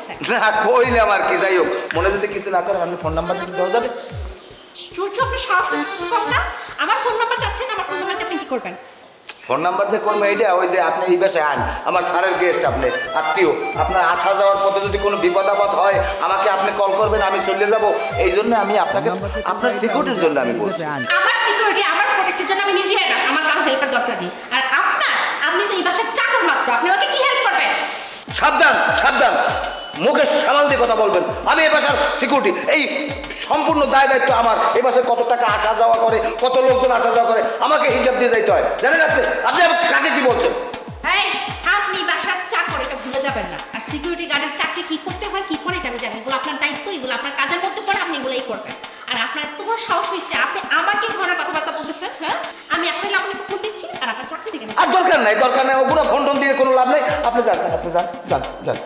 বলছেন। না কইলাম আর কি, যাই হোক মনে যদি কিছু না করেন আপনি ফোন নাম্বারটা একটু দেওয়া যাবে? সূর্য আপনার সাহস কম না? আমার ফোন নাম্বার চাচ্ছেন, আমার ফোন নাম্বারটা আপনি কি করবেন? ফোন নাম্বার দিয়ে করবো এইটা, ওই যে আপনি এই বাসায় আন, আমার স্যারের গেস্ট, আপনি আত্মীয়, আপনার আসা যাওয়ার পথে যদি কোনো বিপদ আপদ হয় আমাকে আপনি কল করবেন, আমি চলে যাব। এই জন্য আমি আপনাকে আপনার সিকিউরিটির জন্য আমি বলছি। আমার সিকিউরিটি, আমার প্রোটেক্টের জন্য আমি নিজেই না, আমার কারো হেল্পের দরকার নেই। আর আপনার, আপনি তো এই বাসার চাকর মাত্র, আপনি আমাকে কি হেল্প করবেন? সাবধান সাবধান, মুখে সামাল দিয়ে কথা বলবেন। আমি এ বাসার সিকিউরিটি, এই সম্পূর্ণ দায় দায়িত্ব আমার। এই বাসায় কত টাকা আসা যাওয়া করে, কত লোকজন আসা যাওয়া করে, আমাকে হিসাব দিয়ে যাইতে হয়, জানেন আপনি? আপনি কাকে কি বলছেন? এই, আপনি বাসার চাকর, এটা ভুলে যাবেন না। আর সিকিউরিটি গার্ডের চাকরি কি করতে হয়, কি করে, এটা আমি জানি। এগুলো আপনার দায়িত্ব, এগুলো আপনার কাজের মধ্যে পড়ে, আপনি এগুলোই করবেন। আর আপনার এত বড় সাহস হয়েছে, আপনি আমাকে ঘরে কথাবার্তা বলতেছেন? হ্যাঁ, আমি এখন আপনাকে ফোন দিচ্ছি আর আপনার চাকরি থেকে আর দরকার নাই, দরকার নাই, ওগুলো ফোন টোন দিয়ে কোনো লাভ নেই। আপনি যান, আপনি যান যান যান।